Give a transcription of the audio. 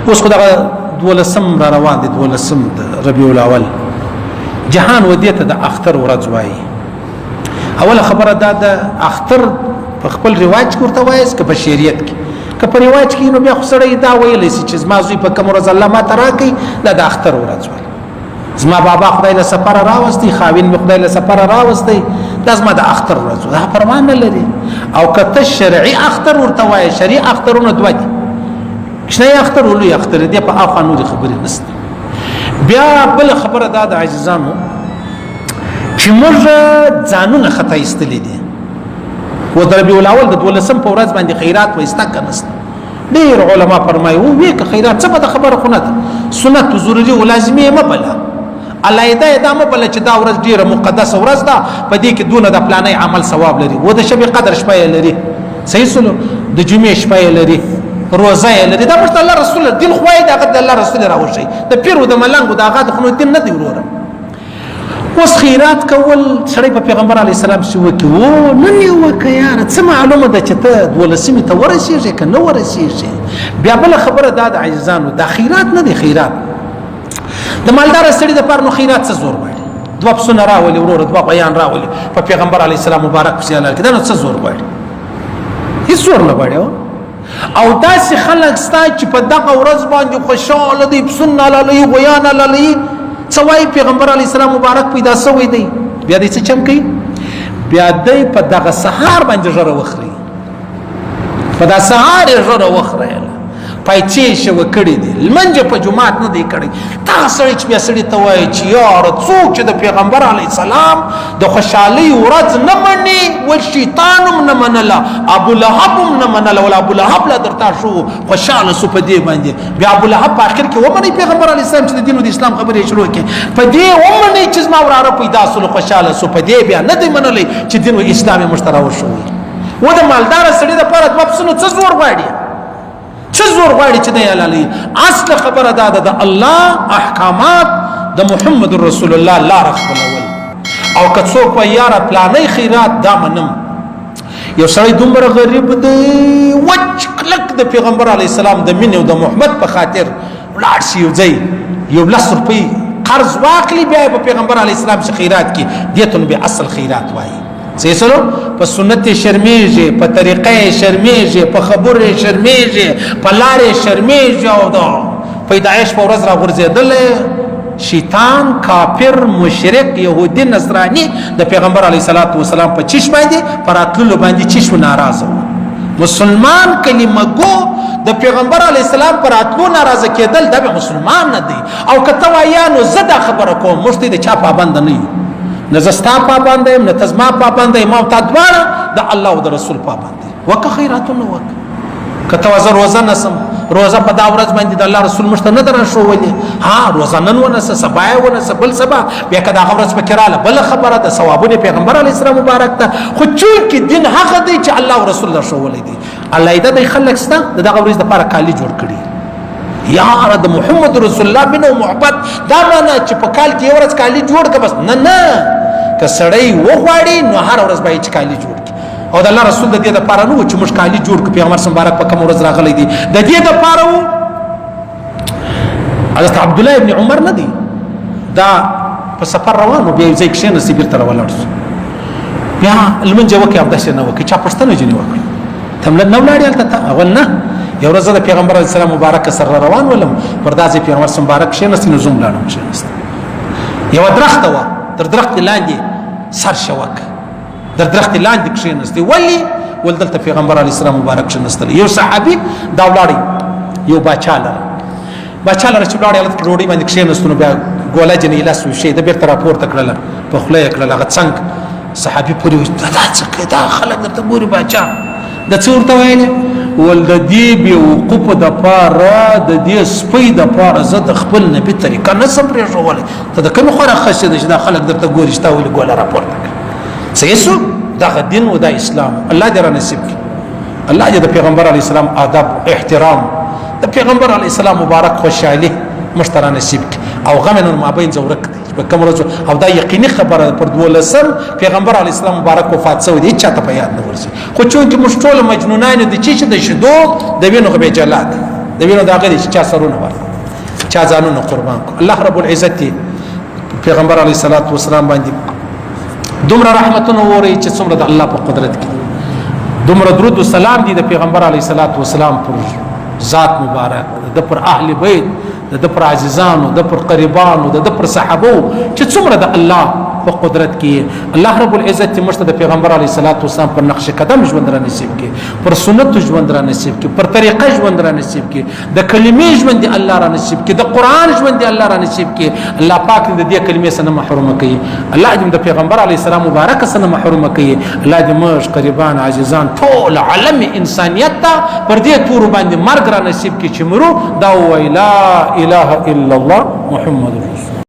اوس خو دغه 12 را روان دي 12 د ربيع الاول جهان ودیته د اختر ورځ وایي. اوله خبره دا د اختر په خپل رواج کې ورته وایي که په شریعت کې که په رواج کې نو بیا خو سړی دا ویلی شي چې زما زوی په کوم ورځ الله ماته راکړي دا د اختر ورځ وایي. زما بابا خدای له سفر راوستي خاوین مې خدای له سفر راوستي دا زما د اختر ورځ دا پروا نه لري. او کته شرعي اختر ورته وایي شرعي اخترونه دوه دي شنه اختر ولوی اختر دی په اخوا نور خبرې نشته. بیا بل خبره دا د عزیزانو چې موږ ځانونه خطا ایستلې دي و د ربيع الاول د 12 په ورځ باندې خیرات وایسته کنست. ډېر علما فرمایي وې که خیرات څه به خبره خونه ده سنت ضروري او لازمي ما بلا علایده دا ما بلا چې دا ورځ ډیره مقدسه ورځ ده په دې کې دونه د پلانې عمل ثواب لري و د شب قدر شپه لري صحیح سلو د جمعې شپه لري روزه لري دا مشت الله رسول دین خوای دا د الله رسول راوشي د پیرو د ملنګو دا غاده خو دین نه دی وروره. اوس خیرات کول سړی په پیغمبر علی السلام شو کې وو نن یو کيار څه معلومه ده چې ته 12 ته ورسیږي کنه ورسیږي. بیا بل خبره دا د عزیزانو د خیرات نه دی خیرات د مالدار سړي د پر نو خیرات څه زور وایي دوه پسونه راولي وروره دوه بیان راولي په پیغمبر علی السلام مبارک وسیاله کې دا نو څه زور وایي هیڅ زور نه وایي. او داسې خلک ستا چې په دغه ورځ باندې خوشاله دي پسونه لالی غویان لالی څه وایي پیغمبر علی السلام مبارک پیدا سوی دی بیا دې څه چم کوي بیا دې په دغه سهار باندې ژره وخري په دا سهار ژره وخري پایچې شو کړي دي لمنځه په جمعات نه دی کړي تاسو چې بیا سړی ته وایي چې یار څوک چې د پیغمبر علی السلام د خوشحالي ورځ نه مني ول شیطانم نه منله ابو لهب نه منله ولا ابو لهب لا درتا شو خوشاله سو په دې باندې بیا ابو لهب په اخر کې ومني پیغمبر علی السلام چې د دین او د اسلام خبرې شروع کړي په دې ومني چې ما وراره پیدا سول خوشاله سو په دې بیا نه دی منلې چې دین او اسلام مشترک شو و د مالدار سړي د پاره د مبسنو څه زور غواړي څه زور غواړي چې دی علي اصل خبره دا ده د الله احکامات د محمد رسول الله لار خپلول او که څوک په یاره پلانې خیرات دا منم یو سړی دومره غریب دی وچ کلک د پیغمبر علی السلام د مینې او د محبت په خاطر ولاړ شي یو ځای یو 10 روپۍ قرض واخلي بیا په پیغمبر علی السلام څخه خیرات کی دیتون به اصل خیرات وایي صحیح سره په سنت شرمیږي په طریقې شرمیږي په خبره شرمیږي په لارې شرمیږي او دا پیدائش په ورځ را غورځېدل شیطان کافر مشرک يهودي نصراني د پیغمبر علی صلوات و سلام په چشم باندې پراتلو باندې چشم ناراضه مسلمان کلمه گو د پیغمبر علی السلام پراتلو ناراضه کېدل د مسلمان نه دی او کته وایا نو زدا خبره کوم مشتي د چا پابند نه یو نه زستا پابند یم نه تزما پابند یم او تدوار د الله او د رسول پابند وک خیراتونه وک کته وزر روزه نسم روزه په دا ورځ باندې د الله رسول مشته نه درن شو ولي ها روزه نن ونس سبا ونس بل سبا بیا کدا خبرت پکراله بل خبره د ثوابونه پیغمبر علی السلام مبارک ته خو چون کې دین حق دی چې الله او رسول الله شو ولي دي الله دې خلک ستا دغه ورځ د لپاره کالی جوړ کړي یا د محمد رسول الله منو محبت دا معنا چې په کال کې ورځ کالی جوړ ک بس نه نه که سړی وغواړي نو هر ورځ به چې کالی جوړ کی او د الله رسول د دې لپاره نو چې موږ کالی جوړ ک پیغمبر مبارک په کوم ورځ راغلی دي د دې لپاره وو حضرت عبد الله ابن عمر ندی دا په سفر روانو بیا ځای کې نه سیبر تر ولر بیا لمنځه وکي عبدالله نه وکي چا پښتنه جنې وکړي تمل نو لاړ ته اول نه یو ورځ د پیغمبر علیه السلام مبارک سره روان ولم پردازي پیغمبر مبارک شینست نو زوم لاړم شینست یو درخت و در درخت لاندې سر شوک در درخت لاندې شینست ولی ولدلته پیغمبر علیه السلام مبارک شینست یو صحابي دا ولاړی یو بچاله چې ولاړی الله ډوډۍ باندې شینست نو بیا ګولا جنې لاس وشي د بیرته راپورته کړل په خله کړل هغه څنګه صحابي پوری دا څه دا خلک درته ګوري بچا د څورته ویل ول د دې به وقوف د پاره د دې سپي د پاره زه د خپل نبی طریقه نه سم پرې جوړول ته د کوم خوره خشه د خلک درته ګوري شتا ول ګول راپورته صحیح سو دا دین او دا اسلام الله دې را نصیب کړي الله دې د پیغمبر علی السلام آداب احترام د پیغمبر علی السلام مبارک خوشالي مشترا نصیب کړي او غمن ما بین زورک په کوم ورځ او دا یقیني خبره پر 12 پیغمبر علی السلام مبارک وفات شوی دی چاته په یاد نه ورسي خو چون کې مشټول مجنونان دي چې د شدو د وینو به جلاد د وینو دا غلي چې چا سرونه ور چا ځانونه قربان کو الله رب العزت پیغمبر علیه الصلاۃ والسلام باندې دومره رحمتونه ووري چې څومره د الله په قدرت کې دومره درود او سلام دي د پیغمبر علیه الصلاۃ والسلام پر ذات مبارک د پر اهل بیت د پر عزیزانو د پر قریبانو د پر صحابو چې څومره د الله په قدرت کې الله رب العزت مشته د پیغمبر علیه الصلاۃ والسلام پر نقش قدم ژوند را نصیب کې پر سنت ژوند را نصیب کې پر طریقه ژوند را نصیب کې د کلمې ژوند الله را نصیب کې د قران ژوند الله را نصیب کې الله پاک د دې کلمې سره محروم کوي الله دې د پیغمبر علیه السلام مبارک سره محروم کوي الله دې مش قریبان عزیزان ټول عالم انسانیت ته پر دې تور باندې مرګ را نصیب کې چې مرو دا ویلا اله الا الله محمد رسول